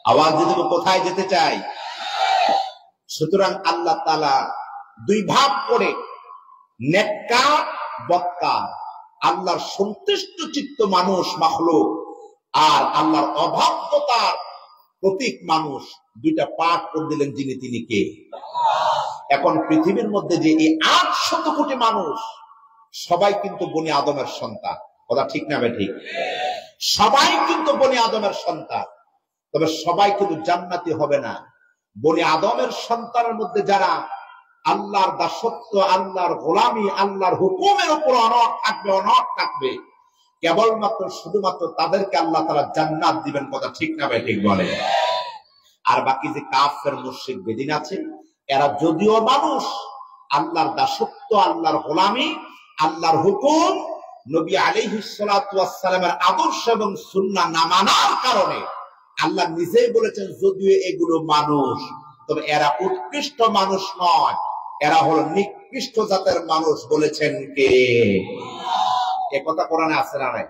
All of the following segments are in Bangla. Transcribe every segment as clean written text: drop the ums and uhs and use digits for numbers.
আওয়াজ দিয়ে কোথায় যেতে চাই? সুতরাং আল্লাহ তাআলা দুই ভাগ করে নেককার বদকার, আল্লাহর সন্তুষ্ট চিত্ত মানুষ মাখলুক আর আল্লাহর অবাধ্যতার প্রতীক মানুষ, দুইটা পাঠ করে দিলেন যিনি তিনি কে? এখন পৃথিবীর মধ্যে যে এই 800 কোটি মানুষ সবাই কিন্তু বনি আদমের সন্তান, কথা ঠিক না ঠিক? সবাই কিন্তু বনি আদমের সন্তান, তবে সবাই কিন্তু জান্নাতি হবে না। বনি আদমের সন্তানের মধ্যে যারা আল্লাহর দাসত্ব, আল্লাহর গোলামি, আল্লাহর হুকুমের উপর অনড় থাকবে, কেবলমাত্র শুধুমাত্র তাদেরকে আল্লাহ তাআলা জান্নাত দিবেন, কথা ঠিক না ঠিক বলে? আর বাকি যে কাফের মুশরিক বেদিন আছে, এরা যদিও মানুষ, আল্লাহর দাসত্ব, আল্লাহর গোলামি, আল্লাহর হুকুম, নবী আলাইহিস সালাতু ওয়াস সালামের আদর্শ এবং সুন্নাহ না মানার কারণে আল্লাহ নিজেই বলেছেন যদিও এগুলো মানুষ, তবে এরা উৎকৃষ্ট মানুষ নয়, এরা হলো নিকৃষ্ট জাতের মানুষ। বলেছেন কে? এ কথা কোরআনে আছে না নাই?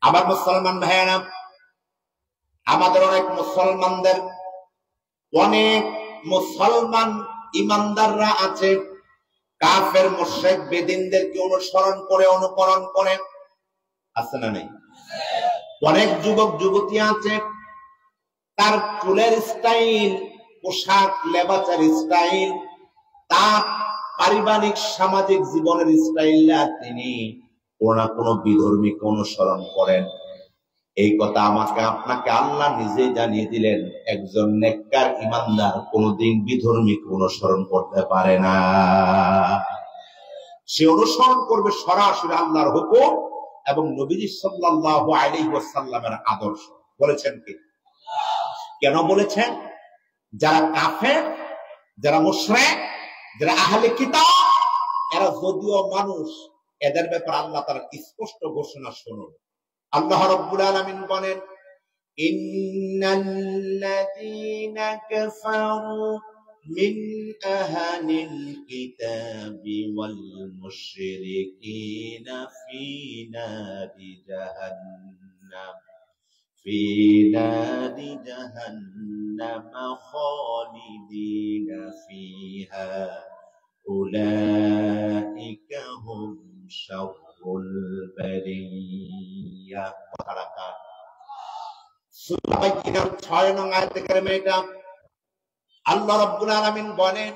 আবার মুসলমান ভাইয়েরা, আমাদের অনেক মুসলমান ইমানদাররা আছে কাফের মুশরিক বেদিনদেরকে অনুসরণ করে, অনুকরণ করে, আছে না নাই? অনেক যুবক যুবতী আছে তার চুলের স্টাইল, পোশাক লেবাসের স্টাইল, তার পারিবারিক সামাজিক জীবনের স্টাইল, তিনি কোন না কোন বিধর্মীকে অনুসরণ করেন। এই কথা আমাকে আপনাকে আল্লাহ নিজে জানিয়ে দিলেন, একজন নেককার ইমানদার কোনদিন বিধর্মীকে অনুসরণ করতে পারে না। সে অনুসরণ করবে সরাসরি আল্লাহর হুকুম এবং নবীজি সাল্লাল্লাহু আলাইহি ওয়াসাল্লামের আদর্শ। বলেছেন কি? কেন বলেছেন? যারা কাফের, যারা মুশরিক, যারা আহলে কিতাব, এরা যদিও মানুষ, এদের ব্যাপারে আল্লাহ তাআলা স্পষ্ট ঘোষণা শুনুন। আল্লাহ রাব্বুল আলামিন বলেন, ইন্নাল্লাযীনা কাফারু মিন আহলিল কিতাবি ওয়াল মুশরিকিনা ফী নারি জাহান্নাম খালিদিনা ফীহা উলাইকা হুম শাররুল বারিয়া। সূরা বাইয়িনার 6 নং আয়াতে কারিমা এটা। আল্লাহ রাব্বুল আলামিন বলেন,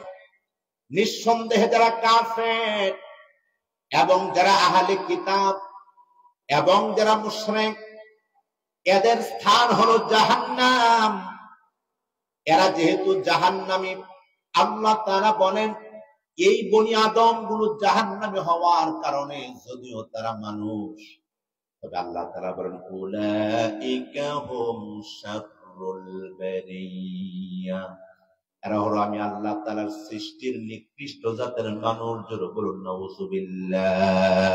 নিঃসন্দেহে যারা কাফের এবং যারা আহলে কিতাব এবং যারা মুশরিক, এদের স্থান হলো জাহান্নাম। এরা যেহেতু জাহান্নামী, আল্লাহ তাআলা বলেন এই বনি আদম গুলো জাহান্নামী হওয়ার কারণে যদিও তারা মানুষ, তবে আল্লাহ তাআলা বলেন উলাইকা হুম শাররুল বারিয়া, এরা হলো আমি আল্লাহ তাআলার সৃষ্টির নিকৃষ্ট জাতের মানুষ। জোরে বলুন নাউযুবিল্লাহ।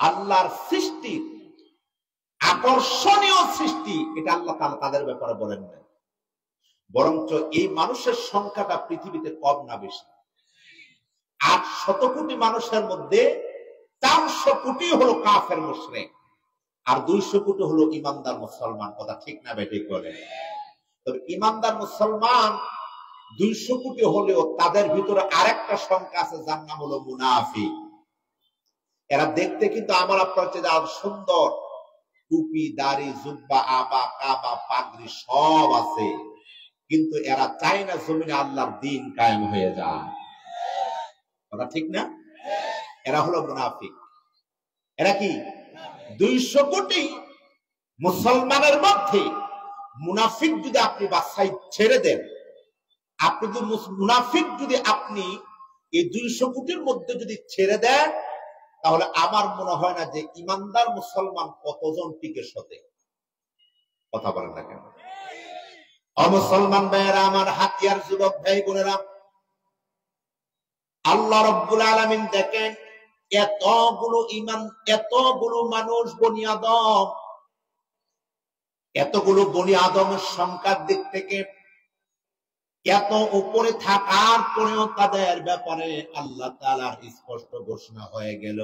আল্লাহর সৃষ্টি আকর্ষণীয় সৃষ্টি, এটা আল্লাহ তাআলা তাদের ব্যাপারে বলেন না, বরঞ্চ এই মানুষের সংখ্যাটা পৃথিবীতে কম না বেশি? 800 কোটি মানুষের মধ্যে 400 কোটি হলো কাফের মুশরিক আর 200 কোটি হলো ইমানদার মুসলমান। কথা ঠিক না ঠিক বলে? তবে ইমানদার মুসলমান 200 কোটি হলেও তাদের ভিতরে আরেকটা সংখ্যা আছে, যার নাম হলো মুনাফিক। এরা দেখতে কিন্তু আমার আপনার চেয়ে আরো সুন্দর, টুপি, দাড়ি, জুব্বা, আবা, কাবা, পাগড়ি সব আছে, কিন্তু এরা চায় না জমিনে আল্লাহর দ্বীন কায়েম হয়ে যায়। কথা ঠিক না? এরা হলো মুনাফিক। এরা কি? 200 কোটি মুসলমানের মধ্যে মুনাফিক যদি আপনি বাছাই ছেড়ে দেন, আপনি যদি মুনাফিক যদি আপনি এই 200 কোটির মধ্যে যদি ছেড়ে দেন, তাহলে আমার মনে হয় না যে ইমানদার মুসলমান কতজন টিকে সতে। কথা বলেন না কেন? মুসলমান ভাইয়েরা আমার, হাতিয়ার যুবক ভাই বোনেরা, আল্লাহ রাব্বুল আলামিন দেখেন এতগুলো ইমান, এতগুলো মানুষ বনি আদম, এতগুলো বনি আদমের সংখ্যার দিক থেকে এত উপরে থাকার পরেও তাদের ব্যাপারে আল্লাহ তাআলার স্পষ্ট ঘোষণা হয়ে গেল,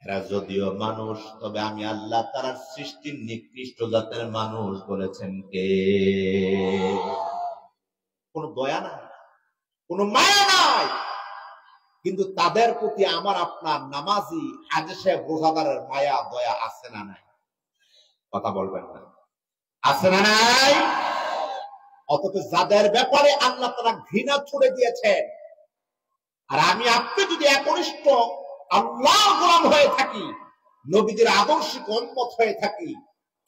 এরা যদিও মানুষ, তবে আমি আল্লাহ তাআলার সৃষ্টির নিকৃষ্ট জাতের মানুষ বলেছেন কে? কোন দয়া নাই, কোন মায়া নাই, কিন্তু তাদের প্রতি আমার আপনার নামাজি হাজী সাহেব রোজাদারের মায়া দয়া আছে না নাই? কথা বলবেন না, আছে না নাই? অথচ যাদের ব্যাপারে আল্লাহ তাআলা ঘৃণা ছুড়ে দিয়েছেন, আর আমি আপনি যদি একনিষ্ঠ আল্লাহর গোলাম হয়ে থাকি, নবীদের আদর্শিক উম্মত হয়ে থাকি,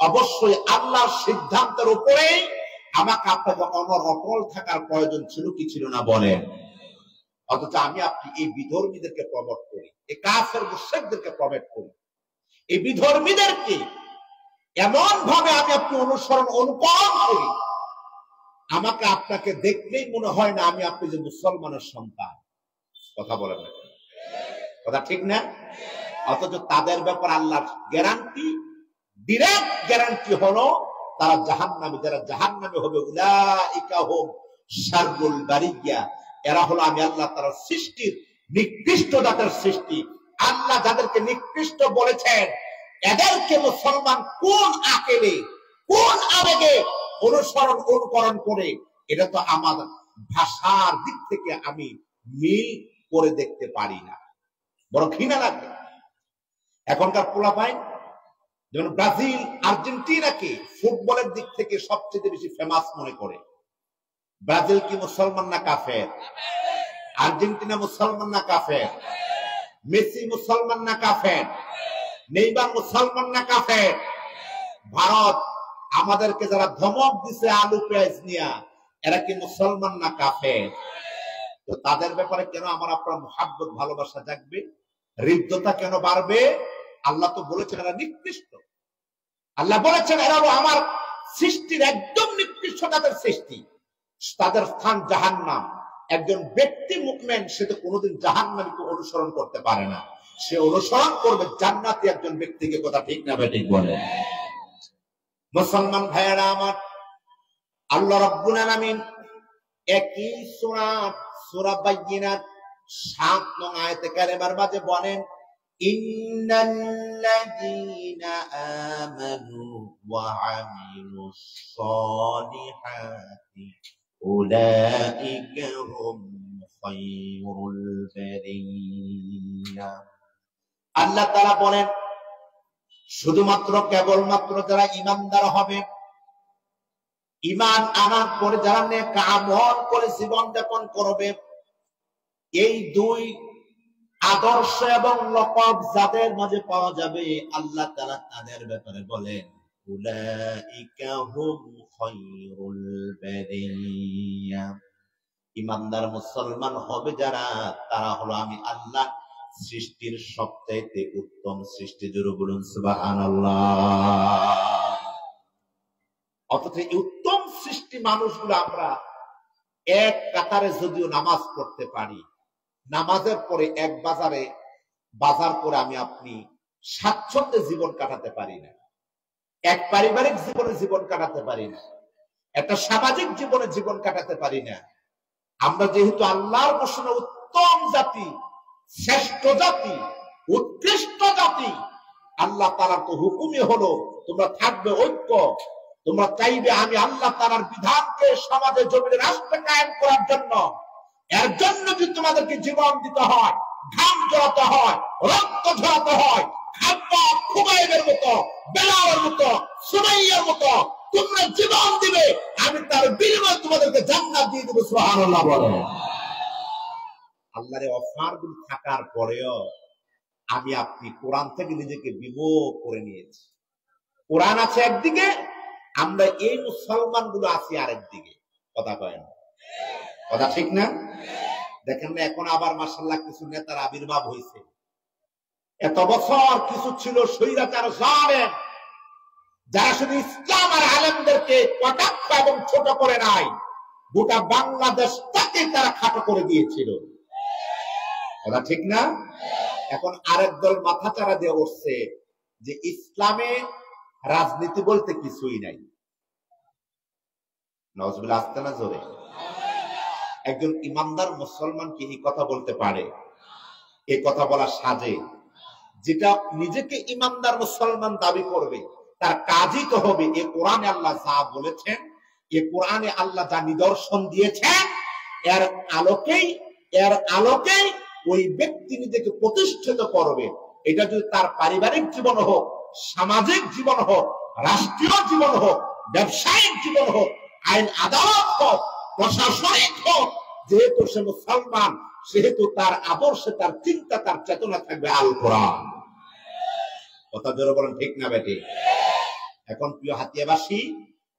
অবশ্যই আল্লাহর সিদ্ধান্তের উপরেই আমাকে আপনাকে অনড় থাকার প্রয়োজন ছিল কি ছিল না বলেন? অথচ আমি আপনি এই বিধর্মীদেরকে প্রমোট করি, এই কাফের মুশরিকদেরকে প্রমোট করি, এই বিধর্মীদেরকে এমন ভাবে আমি আপনি অনুকরণ করি, আমাকে আপনাকে দেখলেই মনে হয় না আমি আপনি যে মুসলমানের সন্তান। কথা বলেন না, কথা ঠিক না? অথচ তাদের ব্যাপার আল্লাহর গ্যারান্টি, ডিরেক্ট গ্যারান্টি হলো তারা জাহান্নামী। যারা জাহান্নামী হবে, উলাইকা হুম শাররুল বারিয়া, এরা হলো আমি আল্লাহ তাআলার সৃষ্টির নিকৃষ্ট জাতের সৃষ্টি। আল্লাহ যাদেরকে নিকৃষ্ট বলেছেন, এদেরকে মুসলমান কোন আকেলে, কোন আবেগে অনুকরণ করে? এটা তো আমার ভাষার দিক থেকে আমি মিল করে দেখতে পারি না, বড় ঘৃণা লাগে। এখনকার পোলাপাইন যেমন ব্রাজিল, আর্জেন্টিনাকে ফুটবলের দিক থেকে সবচেয়ে বেশি ফেমাস মনে করে। ব্রাজিল কি মুসলমান না কাফের? আর্জেন্টিনা মুসলমান না কাফের? মেসি মুসলমান না কাফের? নেইমার মুসলমান না কাফের? ভারত আমাদেরকে যারা ধমক দিছে আলু পেঁয়াজ নিয়া, এরা কি মুসলমান না কাফের? তো তাদের ব্যাপারে কেন আমার আপনার মুহাব্বত, ভালোবাসা জাগবে, হৃদ্যতা কেন বাড়বে? আল্লাহ তো বলেছেন এরা নিকৃষ্ট। আল্লাহ বলেছেন এরা আমার সৃষ্টির একদম নিকৃষ্ট তাদের সৃষ্টি, তাদের স্থান জাহান্নাম। একজন ব্যক্তি মুমিন সে তো কোনোদিন জাহান্নামীকে অনুসরণ করতে পারে না, সে অনুসরণ করবে জান্নাতি একজন ব্যক্তিকে। কথা ঠিক না ঠিক বলে? মুসলমান ভাইয়েরা আমার, আল্লাহ রাব্বুল আলামিন একই সূরা বাইয়িনাত ৭ নং আয়াতে কারিমার মাঝে বলেন, ইন্নাল্লাযীনা আমানু ওয়া আমিলুস সালিহাতি উলাইকা হুম খায়রুল বারিয়া। আল্লাহ তাআলা বলেন, শুধুমাত্র কেবলমাত্র যারা ঈমানদার হবে, ঈমান আনার পরে যারা নেক আমল করে জীবন যাপন করবে, এই দুই আদর্শ এবং লকব যাদের মাঝে পাওয়া যাবে, আল্লাহ তাআলা তাদের ব্যাপারে বলেন, উলাইকা হুম খায়রুল বারিয়া। ঈমানদার মুসলমান হবে যারা, তারা হলো আমি আল্লাহ সৃষ্টির সবচাইতে উত্তম সৃষ্টি। জোরে বলুন সুবহানাল্লাহ। অথচ এই উত্তম সৃষ্টি মানুষগুলো আমরা এক কাতারে যদিও নামাজ পড়তে পারি, নামাজের পরে এক বাজার করে আমি আপনি স্বাচ্ছন্দ্যে জীবন কাটাতে পারি না, এক পারিবারিক জীবনে জীবন কাটাতে পারি না, একটা সামাজিক জীবনে জীবন কাটাতে পারি না। আমরা যেহেতু আল্লাহর বশনে উত্তম জাতি, শ্রেষ্ঠ জাতি, উৎকৃষ্ট জাতি, আল্লাহ তাআলার তো হুকুমই হলো তোমরা থাকবে ঐক্য, তোমরা চাইবে আমি আল্লাহ তাআলার বিধানকে সমাজে, জমিনে, রাষ্ট্রে কায়েম করার জন্য। এর জন্য যদি তোমাদেরকে জীবন দিতে হয়, ঘাম ঝরাতে হয়, রক্ত ঝরাতে হয়, খাব্বাব খুবাইবের মতো, বেলালের মতো, সুমাইয়ার মতো তোমরা জীবন দিবে, আমি তার বিনিময়ে তোমাদেরকে জান্নাত দিয়ে দেব। সুবহানাল্লাহ বলেন। আল্লাহর অফার গুলো থাকার পরেও আমি আপনি কোরআন থেকে নিজেকে বিমুখ করে নিয়েছি। কোরআন আছে একদিকে, আমরা এই মুসলমান গুলো আছি আরেকদিকে। কথা কয়েন, কথা ঠিক না? দেখেন না, এখন আবার মাশাআল্লাহ কিছু নেতার আবির্ভাব হয়েছে। এত বছর কিছু ছিল স্বৈরাচার জালেম, যারা শুধু ইসলাম আর আলেমদেরকে কটাক্ষ এবং ছোট করে নাই, গোটা বাংলাদেশটাকে তারা খাটো করে দিয়েছিল। কথা ঠিক না? এখন আরেক দল মাথাচাড়া দিয়ে উঠছে যে ইসলামে রাজনীতি বলতে কিছুই নাই। নাউজুবিল্লাহ, আসতে না জোরে। একজন ইমানদার মুসলমান কি এই কথা বলতে পারে? এই কথা বলা সাজে? যেটা নিজেকে ইমানদার মুসলমান দাবি করবে তার কাজই তো হবে এ কোরআনে আল্লাহ যা বলেছেন, এ কোরআনে আল্লাহ যা নিদর্শন দিয়েছেন, এর আলোকেই ওই ব্যক্তি নিজেকে প্রতিষ্ঠিত করবে। এটা যদি তার পারিবারিক জীবন হোক, সামাজিক জীবন হোক, রাষ্ট্রীয় জীবন হোক, ব্যবসায়িক জীবন হোক, আইন আদালত হোক, প্রশাসনিক হোক, যেহেতু সে মুসলমান সেহেতু তার আদর্শে, তার চিন্তা, তার চেতনা থাকবে আল কোরআন। কথা জোরে বলেন ঠিক না বেটি? এখন প্রিয় হাতিয়াবাসী,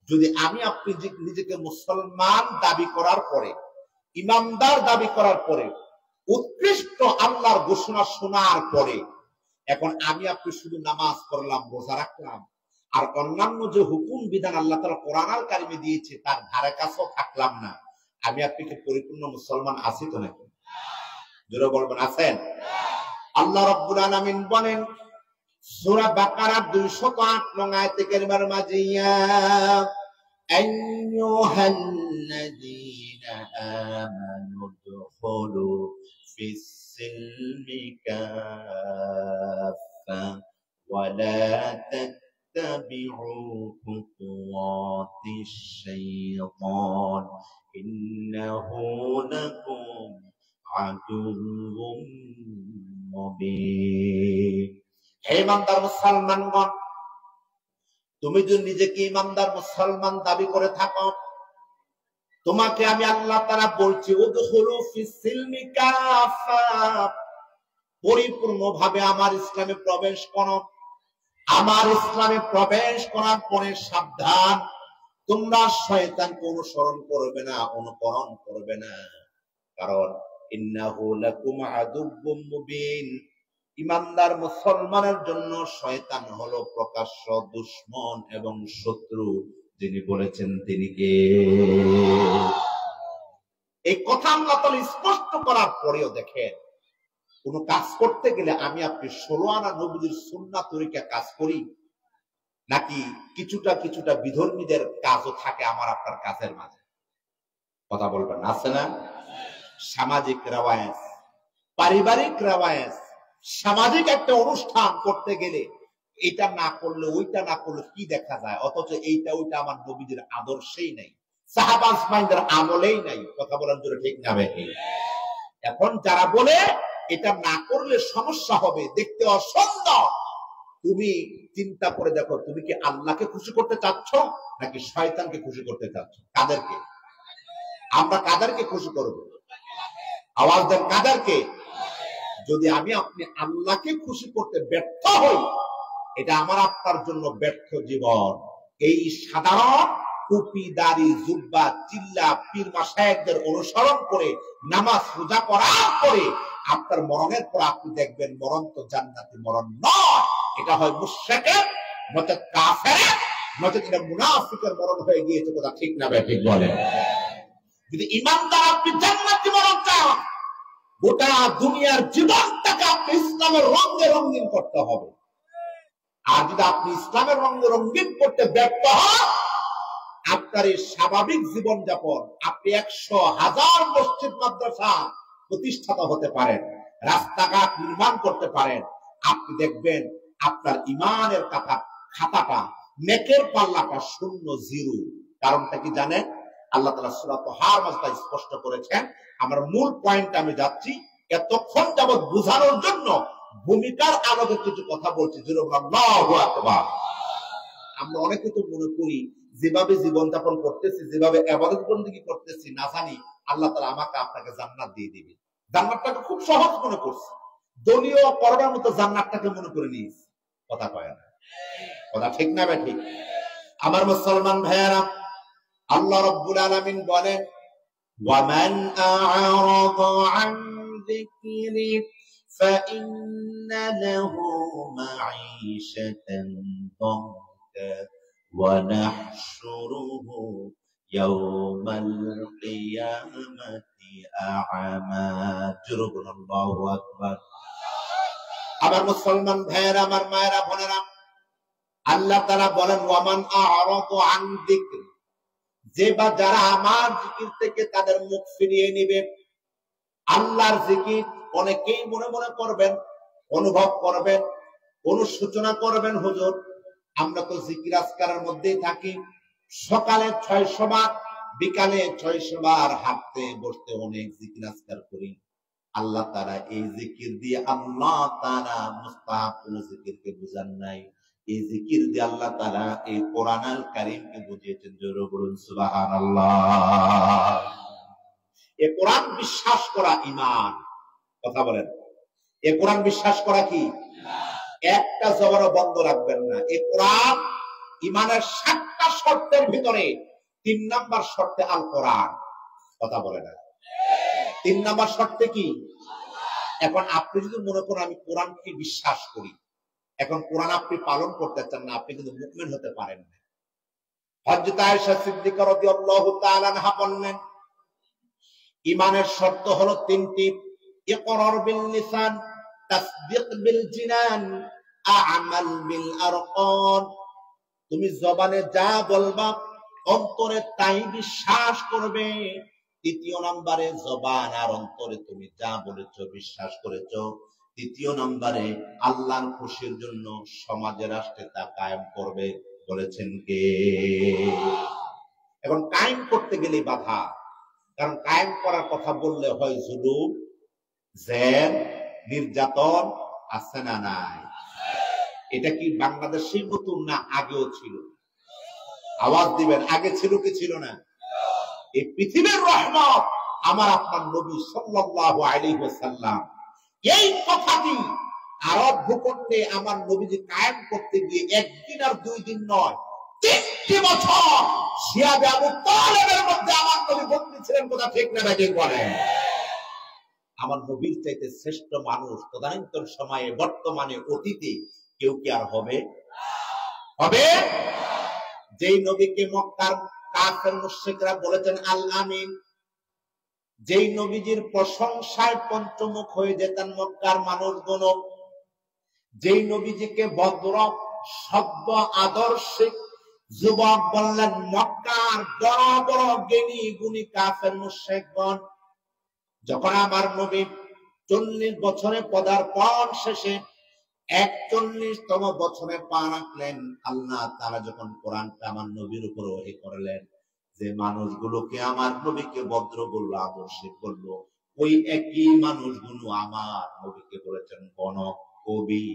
যদি আমি আপনি নিজেকে মুসলমান দাবি করার পরে, ইমানদার দাবি করার পরে, উৎকৃষ্ট আল্লাহর ঘোষণা শোনার পরে, এখন আমি আপনি শুধু নামাজ পড়লাম, রোজা রাখলাম, আর অন্যান্য যে হুকুম বিধান আল্লাহ তাআলা কোরআন আল কারিমে দিয়েছে তার ধারে কাছেও থাকলাম না, আমি আপনি কি পরিপূর্ণ মুসলমান আছি তো নাকি? জোরে বলবেন আছেন? আল্লাহ রাব্বুল আলামিন বলেন সূরা বাকারা 208 নং আয়াতে কারিমার মাঝে, ইয়া আইয়ুহাল্লাযীনা আমানু দুখুলু ফিস-সিলমি কাফা ওয়া লা তাত্তাবিউ খুতুওয়াতিশ শাইতান ইন্নাহু লাকুম আদুউম মুবিন। হে ইমানদার মুসলমানগণ, তুমি যদি নিজেকে ইমানদার মুসলমান দাবি করে থাকো, তোমাকে আমি আল্লাহ তাআলা বলছি উদখুলু ফিস-সিলমি কাফা, পরিপূর্ণভাবে আমার ইসলামে প্রবেশ করো। আমার ইসলামে প্রবেশ করার পরে সাবধান, তোমরা শয়তানকে অনুসরণ করবে না, অনুকরণ করবে না, কারণ ইন্নাহু লাকুম আদুউম মুবিন, ইমানদার মুসলমানের জন্য শয়তান হলো প্রকাশ্য দুশমন এবং শত্রু। যিনি বলেছেন তিনি কে? এই কথা আল্লাহ তাআলা স্পষ্ট করার পরেও দেখেন, কোন কাজ করতে গেলে আমি আপনি 16 আনা নবীর সুন্নাত তরিকা কাজ করি, নাকি কিছুটা বিধর্মীদের কাজও থাকে আমার আপনার কাজের মাঝে? কথা বলবেন আছে না? সামাজিক রেওয়ায়েত, পারিবারিক রেওয়ায়েত, সামাজিক একটা অনুষ্ঠান করতে গেলে এটা না করলে ওইটা না করলে কি দেখা যায়, অথচ এইটা ওইটা আমার নবীদের আদর্শেই নাই, সাহাবা আজমাইনদের আমলেই নাই। কথা বলেন জোরে ঠিক না বেঠিক? এখন যারা বলে এটা না করলে সমস্যা হবে, দেখতে অসুন্দর, তুমি চিন্তা করে দেখো, তুমি কি আল্লাহকে খুশি করতে চাচ্ছ নাকি শয়তানকে খুশি করতে চাচ্ছ? কাদেরকে? আমরা কাদেরকে খুশি করব? আওয়াজ দেন, কাদেরকে? যদি আমি আপনি আল্লাহকে খুশি করতে ব্যর্থ হই, এটা আমার আপনার জন্য ব্যর্থ জীবন। এই সাধারণ টুপি, দাড়ি, জুব্বা, চিল্লা, পীর মাশায়েখদের অনুসরণ করে নামাজ রোজা করার পরে আপনার মরণের পর আপনি দেখবেন মরণ তো জান্নাতি মরণ নয়, এটা হয় মুশরিকের, নয়তো কাফেরের, নয়তো এটা মুনাফিকের মরণ হয়ে গিয়েছে। কথা ঠিক না বেঠিক বলেন? যদি ইমানদার আপনি জান্নাতি মরণ চান, গোটা দুনিয়ার জীবনটাকে আপনি ইসলামের রঙে রঙিন করতে হবে। আর যদি আপনি ইসলামের রঙে রঙিন করতে ব্যর্থ হন, আপনার এই স্বাভাবিক জীবন যাপন, আপনি 100,000 মসজিদ মাদ্রাসা প্রতিষ্ঠাতা হতে পারেন, রাস্তাঘাট নির্মাণ করতে পারেন, আপনি দেখবেন আপনার ইমানের খাতাটা, নেকের পাল্লাটা শূন্য, জিরো। কারণটা কি জানেন? আল্লাহ তাআলা সূরা তাহার মাঝে স্পষ্ট করেছেন। আমার মূল পয়েন্ট আমি যাচ্ছি, এতক্ষণ যাবৎ বোঝানোর জন্য ভূমিকার আলোকে কিছু কথা বলছি। আল্লাহু আকবার। আমরা অনেকে তো মনে করি যেভাবে জীবনযাপন করতেছি, যেভাবে ইবাদত বন্দেগী করতেছি, না জানি আল্লাহ তাআলা আমাকে আপনাকে জান্নাত দিয়ে দিবে। জান্নাতটাকে খুব সহজ মনে করছি, দলীয় করবার মতো জান্নাতটাকে মনে করে নিয়েছি। কথা কয় না? কথা ঠিক না বেঠিক? আমার মুসলমান ভাইয়েরা, আল্লাহ রাব্বুল আলামিন বলেন, ওয়ামান আ'রাদা আন যিকরি ফাইন্না লাহু মাঈশাতান দানকা ওয়া নাহশুরুহু ইয়াওমাল কিয়ামাতি আ'মা। আল্লাহু আকবার। আমার মুসলমান ভাইয়েরা, আমার মায়েরা, বোনেরা, আল্লাহ তাআলা বলেন ওয়ামান আ'রাদা আন যিকরি, যে বা যারা আমার জিকির থেকে তাদের মুখ ফিরিয়ে নিবে। আল্লাহর জিকির অনেকেই মনে মনে করবেন, অনুভব করবেন, অনুসূচনা করবেন, হুজুর আমরা তো জিকির আজকারের মধ্যেই থাকি, সকালে 600 বার, বিকালে 600 বার, হাঁটতে বসতে অনেক জিকির আজকার করি। আল্লাহ তাআলা এই জিকির দিয়ে আল্লাহ তাআলা মুস্তাহাবুল জিকিরকে বুঝান নাই, এই জিকির দিয়ে আল্লাহ তাআলা এই কোরআনুল কারীমকে বুঝিয়েছেন। জোরে বলুন সুবহানাল্লাহ। এই কোরআন বিশ্বাস করা ঈমান। কথা বলেন, এই কোরআন বিশ্বাস করা কি? একটা জবানও বন্ধ রাখবেন না। এই কোরআন ঈমানের 7টা শর্তের ভিতরে 3 নাম্বার শর্তে আল কোরআন। কথা বলে না, 3 নাম্বার শর্তে কি? এখন আপনি যদি মনে করেন আমি কোরআনকে বিশ্বাস করি, এখন কোরআন আপনি পালন করতে চান না, আপনি কিন্তু মুমিন হতে পারেন না। হযরত আয়েশা সিদ্দিকা রাদিয়াল্লাহু তাআলা আনহা বললেন, ঈমানের শর্ত হলো 3টি। ইকরার বিল লিসান, তাসদীক বিল জিনান, আমাল বিল আরকান। তুমি জবানে যা বলবা অন্তরে তাই বিশ্বাস করবে। 3য় নম্বরে জবান আর অন্তরে তুমি যা বলেছো বিশ্বাস করেছো। 3য় নম্বরে আল্লাহর খুশির জন্য সমাজে রাষ্ট্রে তা কায়েম করবে। বলেছেন কে? এখন কায়েম করতে গেলে বাধা, কারণ কায়েম করার কথা বললে হয় জুলুম, জেল, নির্যাতন আছে না নাই? এটা কি বাংলাদেশের নতুন না আগেও ছিল? আওয়াজ দিবেন, আগে ছিল কি ছিল না? এই পৃথিবীর রহমত আমার আপনার নবী সাল্লাল্লাহু আলাইহি ওয়াসাল্লাম, এই কথাটি আরব ভূখণ্ডে আমার নবীজি কায়েম করতে গিয়ে 1 দিন আর 2 দিন নয়, 3টি বছর শিয়াবে আবু তালেবের মধ্যে আমার নবী বন্দী ছিলেন। কথা ঠিক না ঠিক বলেন? আমার নবীর চাইতে শ্রেষ্ঠ মানুষ তদানীন্তন সময়ে, বর্তমানে, অতীতে কেউ কি আর হবে? হবে? যেই নবীকে মক্কার কাফের মুশরিকরা বলেছেন আল আমিন, যেই নবীজির প্রশংসায় পঞ্চমুখ হয়ে যেতেন মক্কার মানুষগুলো, যেই নবীজিকে ভদ্র সভ্য আদর্শিক যুবক বললেন, মক্কার বড় বড় জ্ঞানী গুণী কাফের মুশরিকগণ, যখন আমার নবী 40 বছরে পদার্পণ শেষে 41তম বছরে পা রাখলেন, আল্লাহ তাআলা যখন কোরআনটা আমার নবীর উপর ওহী করলেন, যে মানুষগুলোকে আমার নবীকে ভদ্র বলল, আদর্শিক বলল, ওই একই মানুষগুলো আমার নবীকে বলেছেন গণ কবি।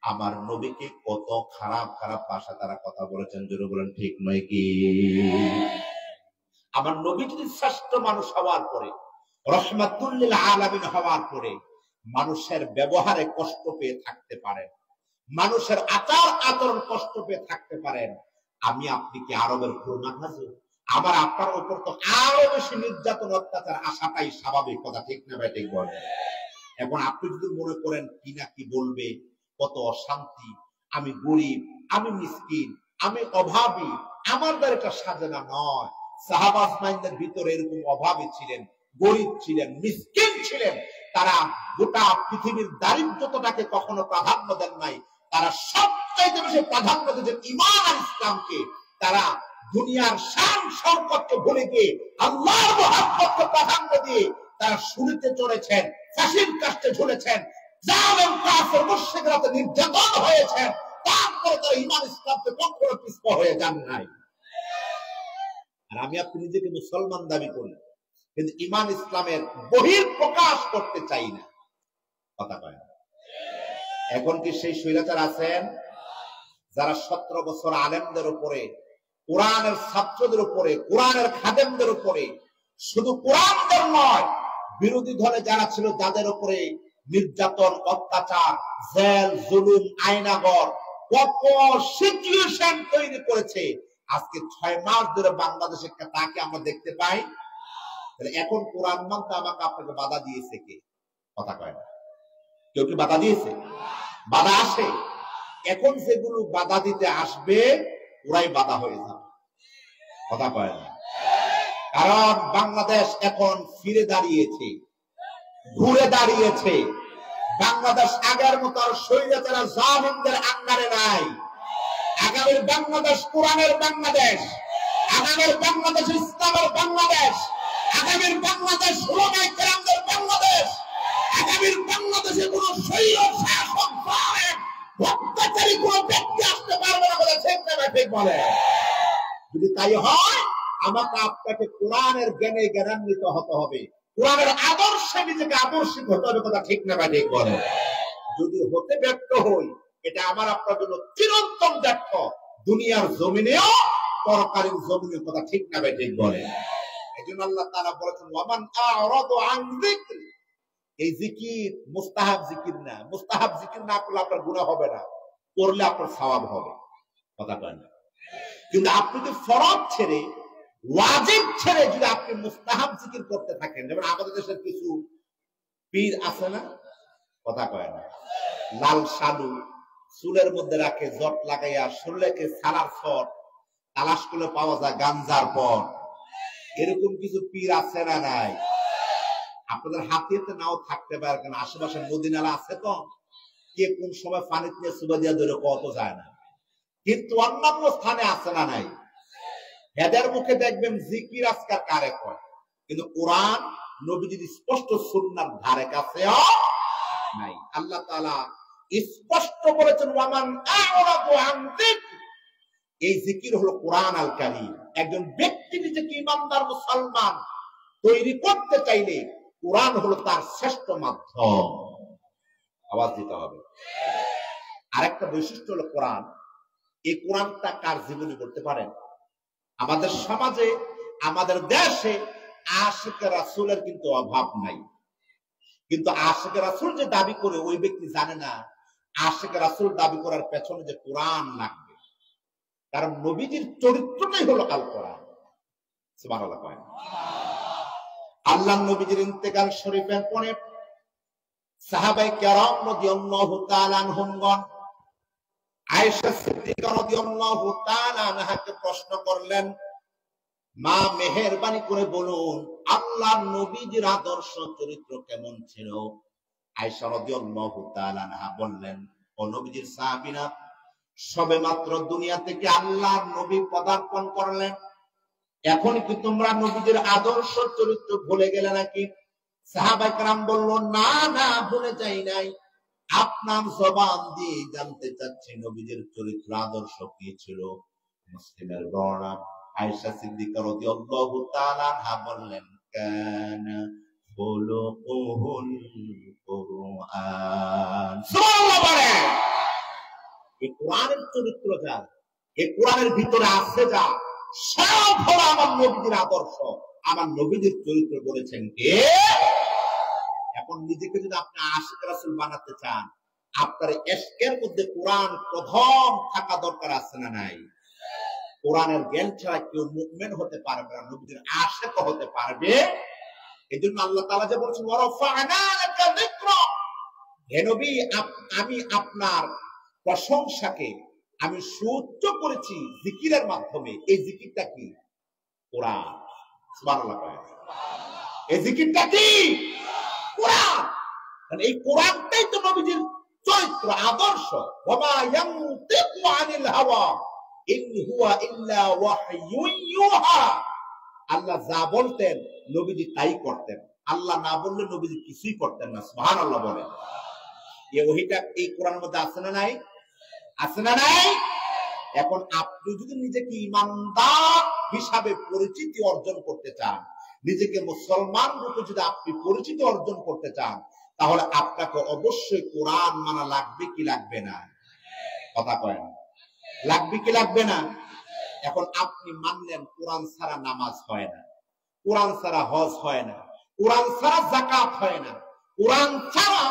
আমার নবীকে কত খারাপ খারাপ ভাষা তারা কথা বলেছেন। জোরে বলেন ঠিক নয় কি? আমার নবী যদি শ্রেষ্ঠ মানুষ হওয়ার পরে, রহমাতুল লিল আলামিন হওয়ার পরে মানুষের ব্যবহারে কষ্ট পেয়ে থাকতে পারেন, মানুষের আচার আচরণ কষ্ট পেয়ে থাকতে পারেন, আমি আপনি কি আরবের খুলনা খাজু? আমার আপনার উপর তো আরো বেশি নির্যাতন অত্যাচার আসাটাই স্বাভাবিক। কথা ঠিক না ভাই ঠিক বলেন? এখন আপনি যদি মনে করেন কি না কি বলবে, কত অশান্তি, আমি গরিব, আমি মিসকিন, আমি অভাবী, আমার দ্বারা এটা সাজানো নয়। সাহাবা আজমাইনদের ভিতরে এরকম অভাবী ছিলেন, গরিব ছিলেন, মিসকিন ছিলেন। তারা গোটা পৃথিবীর দারিদ্রতাকে কখনো প্রাধান্য দেন নাই। তারা সবচাইতে বেশি প্রাধান্য দিয়েছেন ঈমান আর ইসলামকে। তারা দুনিয়ার শান সম্পদকে ভুলে গিয়ে আল্লাহর মহব্বতকে প্রাধান্য দিয়ে তারা শুরুতে চড়েছেন, ফাঁসির কাস্টে ঝুলেছেন, জালেম কাফের মুশরিকরা তো নির্যাতন হয়েছেন, তারপরে তারা ঈমান ইসলামকে কখনো পিছপা হয়ে যান নাই। আর আমি আপনি নিজেকে মুসলমান দাবি করি, কিন্তু ঈমান ইসলামের বহির প্রকাশ করতে চাই না। কথা কয় না? এখন কি সেই স্বৈরাচার আছেন যারা 17 বছর আলেমদের উপরে, কোরআনের ছাত্রদের উপরে, কোরআনের খাদেমদের উপরে, শুধু কোরআনদের নয়, বিরোধী দলে যারা ছিল যাদের উপরে নির্যাতন, অত্যাচার, জেল, জুলুম, আয়নাগর, কত সিচুয়েশন তৈরি করেছে। আজকে 6 মাস ধরে বাংলাদেশে তাকে আমরা দেখতে পাই। এখন কোরআন মানতে আমাকে আপনাকে বাধা দিয়েছে কে? কথা কয় না। কেউ কি বাধা দিয়েছে? বাধা আসে। এখন যেগুলো বাধা দিতে আসবে ওরাই বাধা হয়ে যাবে। কথা কয় না। কারণ বাংলাদেশ এখন ফিরে দাঁড়িয়েছে, ঘুরে দাঁড়িয়েছে। বাংলাদেশ আগের মতো আর স্বৈরাচার জালিমদের আন্ডারে নাই। আগামীর বাংলাদেশ কোরআনের বাংলাদেশ, আগামীর বাংলাদেশ ইসলামের বাংলাদেশ, আগামীর বাংলাদেশ উলামায়ে কেরামদের বাংলাদেশ, আগামীর বাংলাদেশে কোন স্বৈর শাসক দুনিয়ারই কোন ব্যক্তি আসতে পারবে না বলে ঠিক না ঠিক বলে। যদি তাই হয় আমাকে আপনাকে কোরআনের জ্ঞানে জ্ঞানান্বিত হতে হবে, কোরআনের আদর্শে নিজেকে আকর্ষিত হতে হবে, কথা ঠিক না ঠিক বলে। যদি হতে ব্যর্থ হই এটা আমার আপনার জন্য চিরন্তন ব্যর্থ, দুনিয়ার জমিনেও পরকালীন জমিনের, কথা ঠিক না ঠিক বলে। এই জন্য আল্লাহ তাআলা বলেছেন ওয়ামান আ'রাদা আন যিকরি, এই জিকির মুস্তাহাব জিকির না। মুস্তাহাব জিকির না করলে আপনার গুনাহ হবে না, করলে আপনার সওয়াব হবে, কথা কয় না। কিন্তু আপনি যদি ফরজ ছেড়ে ওয়াজিব ছেড়ে যদি আপনি মুস্তাহাব জিকির করতে থাকেন, যেমন আমাদের দেশের কিছু পীর আছে না, কথা কয় না, লাল শালু চুলের মধ্যে রাখে, জট লাগাইয়া শরীরকে সারার শট তালাশ করে পাওয়া যায় গাঞ্জার পর, এরকম কিছু পীর আছে না নাই? আপনাদের হাতে নাও থাকতে পারে, কারণ আশেপাশে নদী নালা আছে তো, কে কোন সময় পানি নিয়ে সুবা দিয়া ধরে কত যায় না, কিন্তু অন্যান্য স্থানে আছে না নাই? এদের মুখে দেখবেন জিকির আজকার কারে কয়, কিন্তু কোরআন নবীজির স্পষ্ট সুন্নাহর ধারে কাছেও নাই। আল্লাহ তাআলা স্পষ্ট বলেছেন ওয়ামান আ'রাদা আন যিকরি, এই জিকির হলো কোরআন আল কারীম। একজন ব্যক্তি নিজেকে ইমানদার মুসলমান তৈরি করতে চাইলে কোরআন হলো তার শ্রেষ্ঠ মাধ্যম। আওয়াজ দিতে হবে। আরেকটা বৈশিষ্ট্য হলো কোরআন, এই কোরআনটা কার জীবনে বলতে পারেন? আমাদের সমাজে আমাদের দেশে আশিকে রাসূলের কিন্তু অভাব নাই, কিন্তু আশিকে রাসূল যে দাবি করে ওই ব্যক্তি জানে না আশিকে রাসূল দাবি করার পেছনে যে কোরআন লাগবে, কারণ নবীজির চরিত্রটাই হলো আল কোরআন। সুবহানাল্লাহ। আল্লাহ নবীজির ইন্তেকাল শরীফের পরে সাহাবায়ে কেরাম রাদিয়াল্লাহু তাআলা আনহুমগণ আয়েশা সিদ্দিকা রাদিয়াল্লাহু তাআলা আনহাকে প্রশ্ন করলেন, মা মেহেরবানি করে বলুন আল্লাহর নবীজির আদর্শ চরিত্র কেমন ছিল? আয়েশা রাদিয়াল্লাহু তাআলা আনহা বললেন, ও নবীজির সাহাবীরা, সবেমাত্র দুনিয়া থেকে আল্লাহর নবী পদার্পণ করলেন, এখন কি তোমরা নবীজির আদর্শ চরিত্র ভুলে গেলে নাকি? সাহাবায়ে কেরাম বলল, না না, ভুলে যাই নাই, আপনার জবান দিয়ে জানতে চাচ্ছি নবীজির চরিত্র আদর্শ কি ছিল। মুসলিমের বর্ণনা, আয়েশা সিদ্দিকা রাদিয়াল্লাহু তাআলা আনহা বললেন, কানা খুলুকুহুল কুরআন। সুবহানাল্লাহ বলেন। এই কোরআনের চরিত্র যা, এই কোরআনের ভিতরে আছে যা, সব হলো আমার নবীজির আদর্শ, আমার নবীজির চরিত্র বলেছেন কে? এখন নিজেকে যদি আপনি আশিক রাসূল বানাতে চান, আপনার ইশকের মধ্যে কোরআন প্রথম থাকা দরকার আছে না নাই? কোরআনের জ্ঞান ছাড়া কেউ মুমিন হতে পারবে না, নবীজির আশিক হতে পারবে। এজন্য আল্লাহ তাআলা যে বলেছেন ওয়ারাফা'না লাকা যিকরা, হে নবী আমি আপনার প্রশংসাকে আমি সুউচ্চ করেছি জিকিরের মাধ্যমে। এই জিকিরটা কি? কোরআন। সুবহানাল্লাহ। এই জিকিরটা কি? কোরআন। এই কোরআনটাই তো নবীজির চরিত্র আদর্শ। ওয়ামা ইয়ানতিকু আনিল হাওয়া ইন হুয়া ইল্লা ওয়াহয়ুন ইউহা। আল্লাহ যা বলতেন নবীজি তাই করতেন, আল্লাহ না বললে নবীজি কিছুই করতেন না। সুবহানাল্লাহ বলেন। এই ওহীটা এই কোরআনের মধ্যে আছে না নাই? আছে না নাই? এখন আপনি যদি নিজেকে ইমানদার হিসাবে পরিচিতি অর্জন করতে চান, নিজেকে মুসলমান রূপে যদি আপনি পরিচিতি অর্জন করতে চান, তাহলে আপনাকে অবশ্যই কোরআন মানা লাগবে কি লাগবে না? কথা কয় না, লাগবে কি লাগবে না? এখন আপনি মানলেন কোরআন ছাড়া নামাজ হয় না, কোরআন ছাড়া হজ হয় না, কোরআন ছাড়া যাকাত হয় না, কোরআন ছাড়া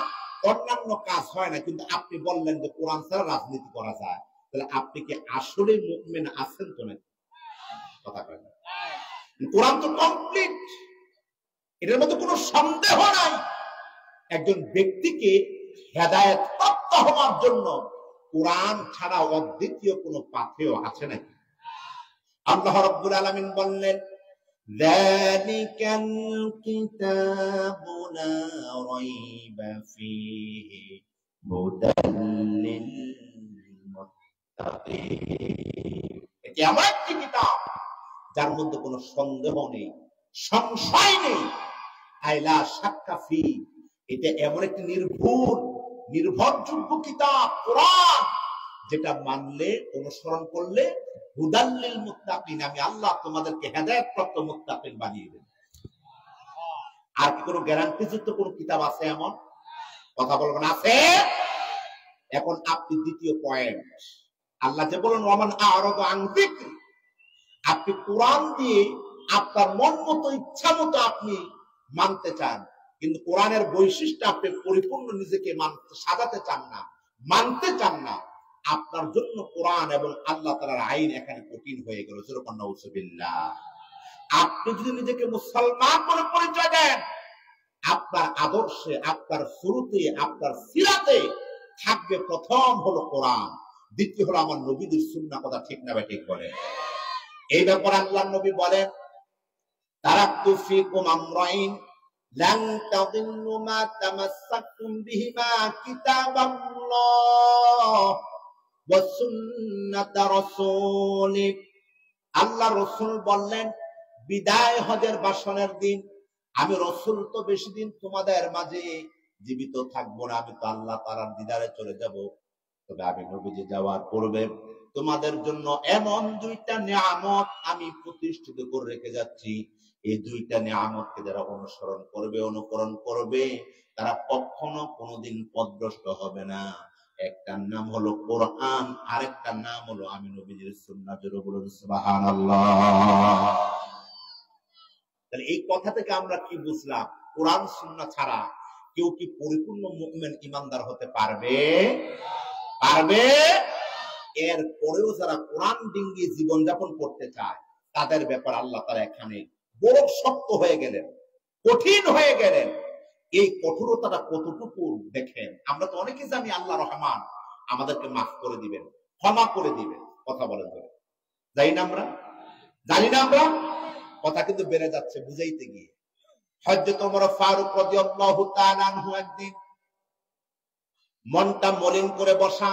অন্যান্য কাজ হয় না, কিন্তু আপনি বললেন যে কোরআন ছাড়া রাজনীতি করা যায়, তাহলে আপনি কি আসলে মুমিন আছেন তো নাকি? কথা কয় না। কোরআন তো কমপ্লিট, এটার মধ্যে কোনো সন্দেহ নাই। একজন ব্যক্তিকে হেদায়েত প্রাপ্ত হওয়ার জন্য কোরআন ছাড়া অদ্বিতীয় কোনো পাথেয় আছে নাকি? আল্লাহ রাব্বুল আলামিন বললেন, যালিকাল কিতাবু লা রাইবা ফীহি হুদাল লিল মুত্তাকিন। এটি এমন একটি কিতাব যার মধ্যে কোনো সন্দেহ নেই, সংশয় নেই। আইলা শাক্কা ফী, এটা এমন একটি নির্ভরযোগ্য কিতাব কোরআন, যেটা মানলে অনুসরণ করলে হুদাল্লিল মুত্তাকিন, আমি আল্লাহ তোমাদেরকে হেদায়েতপ্রাপ্ত মুত্তাকিন বানিয়ে দেব। আর কি কোনো গ্যারান্টিযুক্ত কোন কিতাব আছে এমন? কথা বলবেন আছে? এখন আপনি দ্বিতীয় পয়েন্ট, আল্লাহ যে বলেন ওয়ামান আ'রাদা আন যিকরি, আপনি কোরআন দিয়ে আপনার মন মতো ইচ্ছা মতো আপনি মানতে চান, কিন্তু কোরআনের বৈশিষ্ট্য আপনি পরিপূর্ণ নিজেকে সাজাতে চান না, মানতে চান না, আপনার জন্য কোরআন এবং আল্লাহ তাআলার আইন এখানে কঠিন হয়ে গেল। যেরকম নাউযুবিল্লাহ। আপনি যদি নিজেকে মুসলমান বলে পরিচয় দেন, আপনার আদর্শে, আপনার শুরুতে, আপনার সিরাতে থাকবে প্রথম হলো কোরআন, দ্বিতীয় হলো আমার নবীদের সুন্নাহ। কথা ঠিক না ঠিক বলে? এই ব্যাপারে আল্লাহর নবী বলেন, তারাকতু ফীকুম আমরাইন লান তাদিল্লু মা তামাসসাকতুম বিহিমা কিতাবাল্লাহ ওয়া সুন্নাতা রাসূলি। আল্লাহ রাসূল বললেন, বিদায় হজের ভাষণের দিন আমি রাসূল তো বেশি দিন তোমাদের মাঝে জীবিত থাকবো না, আমি তো আল্লাহ তাআলার দিদারে চলে যাব। তবে আমি নবীজি যাওয়ার পূর্বে তোমাদের জন্য এমন দুইটা নিয়ামত আমি প্রতিষ্ঠিত করে রেখে যাচ্ছি, এই দুইটা নিয়ামতকে যারা অনুসরণ করবে, অনুকরণ করবে, তারা কখনো কোনোদিন পথভ্রষ্ট হবে না। একটার নাম হলো কোরআন, আরেকটার নাম হলো আমি নবীজির সুন্নাহ। জোরে বলুন সুবহানাল্লাহ। তাহলে এই কথা থেকে আমরা কি বুঝলাম? কোরআন সুন্নাহ ছাড়া কেউ কি পরিপূর্ণ মুমিন ইমানদার হতে পারবে? পারবে? এর পরেও যারা কোরআন ডিঙ্গিয়ে জীবনযাপন করতে চায়, তাদের ব্যাপার আল্লাহ তাআলা এখানে বড় শক্ত হয়ে গেলেন, কঠিন হয়ে গেলেন। এই কঠোরতাটা কতটুকু দেখেন। আমরা তো অনেকে জানি আল্লাহ রহমান, আমাদেরকে মাফ করে দিবেন, ক্ষমা করে দিবেন। কথা বলেন ধরে জানি না আমরা? জানি না আমরা? কথা কিন্তু বেড়ে যাচ্ছে বুঝাইতে গিয়ে। হযরত ওমর ফারুক রাদিয়াল্লাহু তাআলা আনহু একদিন মনটা মলিন করে বসা।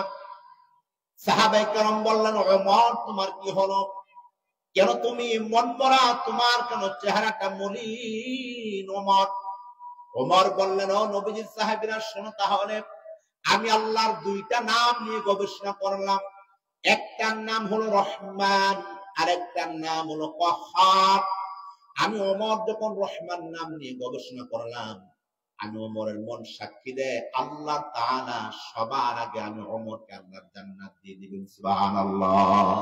সাহাবায়ে কেরাম বললেন, ওমর তোমার কি হলো? কেন তুমি মন মরা? তোমার কেন চেহারাটা মলিন? ওমর বললেন, ও নবীজির সাহাবীরা শোনো তাহলে, আমি আল্লাহর দুইটা নাম নিয়ে গবেষণা করলাম। একটার নাম হলো রহমান, আরেকটার নাম হলো কহ্হার। আমি ওমর যখন রহমান নাম নিয়ে গবেষণা করলাম, আমি ওমরের মন সাক্ষী দেয় আল্লাহ তাআলা সবার আগে আমি ওমরকে আল্লাহর জান্নাত দিয়ে দিবেন। সুবহানাল্লাহ।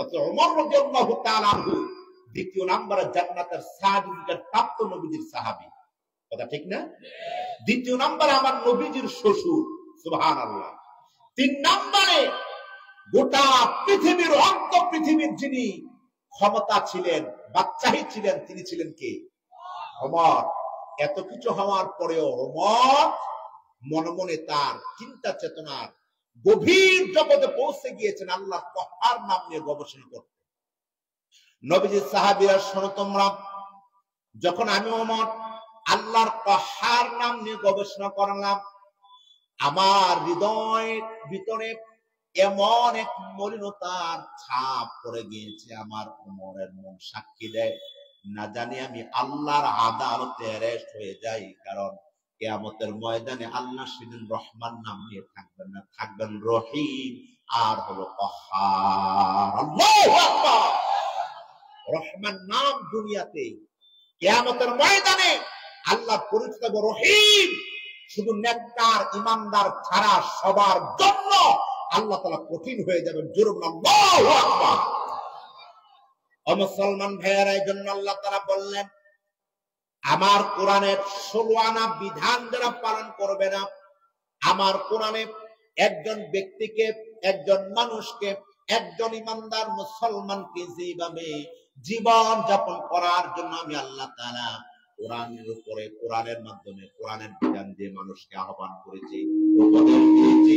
অত ওমর রাদিয়াল্লাহু তাআলা আনহু দ্বিতীয় নম্বরে জান্নাতের সার্টিফিকেট প্রাপ্ত নবীজির সাহাবী। কথা ঠিক না? দ্বিতীয় নম্বরে আমার নবীজির শ্বশুর। সুবহানাল্লাহ। তিন নম্বরে গোটা পৃথিবীর, অন্ত পৃথিবীর যিনি ক্ষমতা ছিলেন, বাদশাহী ছিলেন, তিনি ছিলেন কে? ওমর। এত কিছু হওয়ার পরেও ওমর মনে মনে তার চিন্তা চেতনার গভীর জগতে পৌঁছে গিয়েছেন আল্লাহর কহ্হার নাম নিয়ে গবেষণা করতে। নবীজির সাহাবীরা শোনো তোমরা, যখন আমি ওমর আল্লাহর কহ্হার নাম নিয়ে গবেষণা করলাম, আমার হৃদয়ের ভিতরে এমন এক মলিনতার ছাপ পড়ে গিয়েছে, আমার ওমরের মন সাক্ষী দেয় না জানি আমি আল্লাহর আদালতে অ্যারেস্ট হয়ে যাই। কারণ কিয়ামতের ময়দানে আল্লাহ সেদিন রহমান নাম নিয়ে থাকবেন না, থাকবেন রহিম আর হলো কহ্হার। আল্লাহু আকবার। রহমান নাম দুনিয়াতে, কিয়ামতের ময়দানে আল্লাহ পরিচিত রহিম শুধু নেককার ইমানদার ছাড়া সবার জন্য আল্লাহ তাআলা কঠিন হয়ে যাবেন। জোরে বলুন আল্লাহু আকবার। ও মুসলমান ভাইয়েরা, এই জন্য আল্লাহ তাআলা বললেন, আমার কোরআনের 16 আনা বিধান যারা পালন করবে না, আমার কোরআনে একজন ব্যক্তিকে, একজন মানুষকে, একজন ইমানদার মুসলমানকে যেভাবে জীবন যাপন করার জন্য আমি আল্লাহ তাআলা কোরআনের উপরে, কোরআনের মাধ্যমে, কোরআনের বিধান দিয়ে মানুষকে আহ্বান করেছি, উপদেশ দিয়েছি,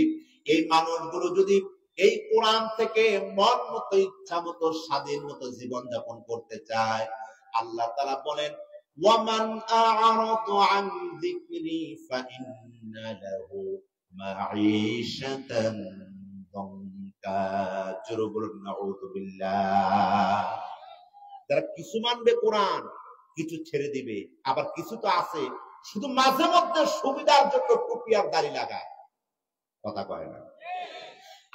এই মানুষগুলো যদি এই কোরআন থেকে মন মতো, ইচ্ছা মতো, স্বাধীন মতো জীবন যাপন করতে চায়, আল্লাহ তাআলা বলেন, ওয়ামান আ'রাদা আন যিকরি ফাইন্না লাহু মাঈশাতান দানকা। জোরে বলুন নাউযুবিল্লাহ। যারা কিছু মানবে কোরআন, কিছু ছেড়ে দিবে, আবার কিছু তো আছে শুধু মাঝে মধ্যে সুবিধার জন্য টুপি আর দাড়ি লাগায়, কথা কয় না।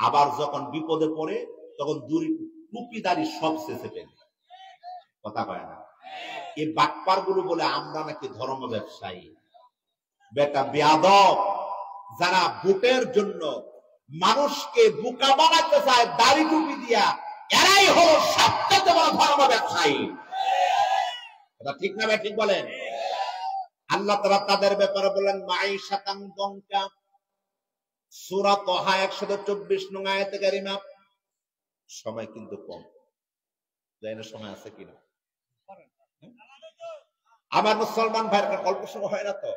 আবার যখন বিপদে পড়ে তখন টুপিদারি সব শেষে ফেলে। কথা কয় না? এই বাটপার গুলো বলে আমরা নাকি ধর্ম ব্যবসায়ী। বেটা বেয়াদব, যারা ভোটের জন্য মানুষকে বোকা বানাতে চায় দাড়ি টুপি দিয়া, এরাই হলো সবচেয়ে বড় ধর্ম ব্যবসায়ী। এটা ঠিক না? ঠিক বলেন। আল্লাহ তাআলা তাদের ব্যাপারে বলেন মাঈশাতান দনকা, সূরা তাহা 124 নং আয়াতে কারিমা। সময় কিন্তু কম, জানি সময় আছে কিনা। আমার মুসলমান ভাইরা, অল্প সময় হয় না তো,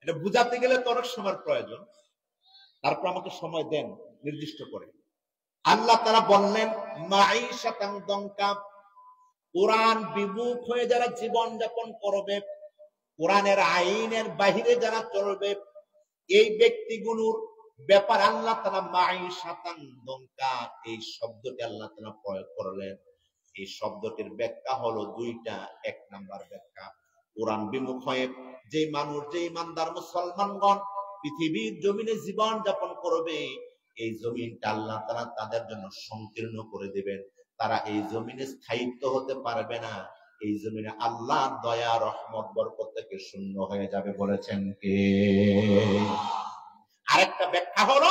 এটা বুঝাতে গেলে তো অনেক সময়ের প্রয়োজন। তারপর আমাকে সময় দেন নির্দিষ্ট করে। আল্লাহ তাআলা বললেন মাঈশাতান দনকা, কোরআন বিমুখ হয়ে যারা জীবন যাপন করবে, কোরআনের আইনের বাহিরে যারা চলবে, এই ব্যক্তিগুলোর ব্যাপার আল্লাহ তাআলা মাঈশাতান দনকা এই শব্দটি আল্লাহ তাআলা প্রয়োগ করলেন। এই শব্দটির ব্যাখ্যা হলো দুইটা। এক নাম্বার ব্যাখ্যা, কোরআন বিমুখ হয়ে যে মানুষ, যে ইমানদার মুসলমানগণ পৃথিবীর জমিনে জীবন যাপন করবে, এই জমিনটা আল্লাহ তাআলা তাদের জন্য সংকীর্ণ করে দিবেন। তারা এই জমিনে স্থায়িত্ব হতে পারবে না। এই জমিনে আল্লাহ দয়া রহমত বরকত থেকে শূন্য হয়ে যাবে। বলেছেন কে? আরেকটা ব্যাখ্যা হলো,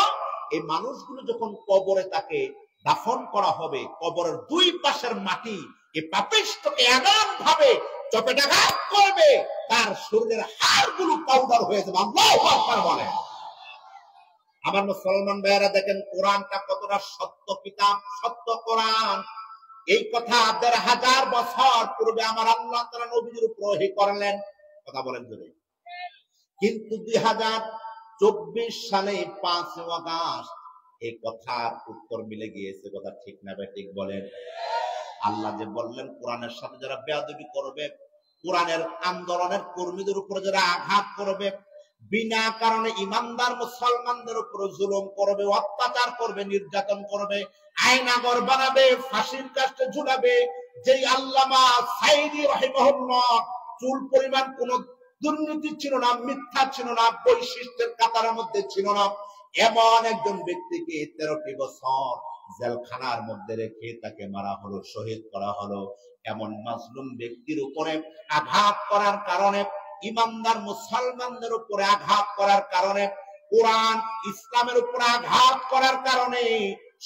এই মানুষগুলো যখন কবরে তাকে দাফন করা হবে, কবরের দুই পাশের মাটি এই পাপিষ্ঠকে এমন ভাবে চপেটাঘাত করবে, তার শরীরের হাড়গুলো পাউডার হয়ে যাবে। আল্লাহু আকবার বলেন। আমার মুসলমান ভাইয়েরা দেখেন কোরআনটা কতটা সত্য কিতাব, সত্য কোরআন। এই কথা ১৫০০ বছর পূর্বে আমার আল্লাহ তাআলা নবীর উপর ওহী করলেন। কথা বলেন যদি। কিন্তু ২০২৪ সালে ৫ আগস্ট এই কথার উত্তর মিলে গিয়েছে। কথা ঠিক না ঠিক বলেন? আল্লাহ যে বললেন কোরআনের সাথে যারা বেয়াদবি করবে, কোরআনের আন্দোলনের কর্মীদের উপর যারা আঘাত করবে, বিনা কারণে ইমানদার মুসলমানদের উপর জুলুম করবে, অত্যাচার করবে, নির্যাতন করবে, আয়নাগর বানাবে, ফাঁসির কাস্টে ঝুলাবে, যেই আল্লামা সাইদি রাহিমাহুল্লাহ চুল পরিমাণ কোন দুর্নীতি ছিল না, মিথ্যা ছিল না, বৈশিষ্ট্যের কাতারের মধ্যে ছিল না, এমন একজন ব্যক্তিকে 13টি বছর জেলখানার মধ্যে রেখে তাকে মারা হলো, শহীদ করা হলো। এমন মাজলুম ব্যক্তির উপরে আঘাত করার কারণে, ইমানদার মুসলমানদের উপরে আঘাত করার কারণে, কোরআন ইসলামের উপরে আঘাত করার কারণে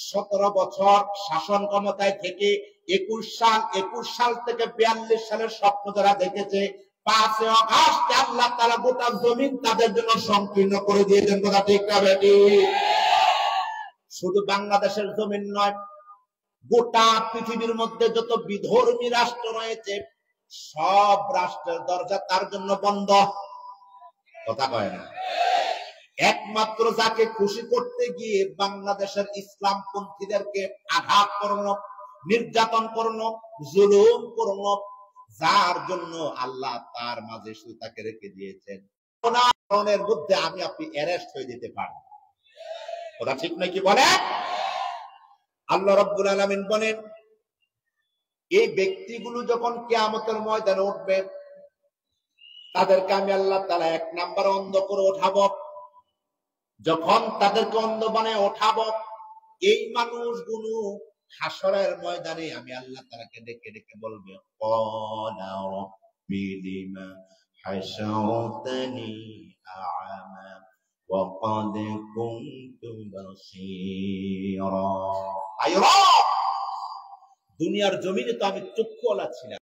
17 বছর শাসন ক্ষমতায় থেকে 21 সাল থেকে 42 সালের স্বপ্ন যারা দেখেছে, ৫ আগস্ট আল্লাহ তাআলা গোটা জমিন তাদের জন্য সংকীর্ণ করে দিয়েছেন। কথা ঠিক না বেঠিক? শুধু বাংলাদেশের জমিন নয়, গোটা পৃথিবীর মধ্যে যত বিধর্মী রাষ্ট্র রয়েছে, সব রাষ্ট্রের দরজা তার জন্য বন্ধ। কথা কয় না? একমাত্র যাকে খুশি করতে গিয়ে বাংলাদেশের ইসলামপন্থীদেরকে আঘাত করলো, নির্যাতন করলো, জুলুম করলো, যার জন্য আল্লাহ তার মাঝে শুধু তাকে রেখে দিয়েছেন। কোরআনের মধ্যে আমি আপনি অ্যারেস্ট হয়ে যেতে পারি। কথা ঠিক নাকি বলে? আল্লাহ রাব্বুল আলামিন বলেন, এই ব্যক্তিগুলো যখন কিয়ামতের ময়দানে উঠবে, তাদেরকে আমি আল্লাহ তাআলা ১ নাম্বার অন্ধ করে ওঠাবো। যখন তাদেরকে অন্ধ বানায় ওঠাবো, এই মানুষগুলো হাসরের ময়দানে আমি আল্লাহ তাআলাকে ডেকে ডেকে বলবে, ক্বালা রাব্বি লিমা হাশারতানি আ'মা ওয়া ক্বাদ কুনতু বাসীরা। আয় রব, দুনিয়ার জমিনে তো আমি চক্ষুওয়ালা ছিলাম,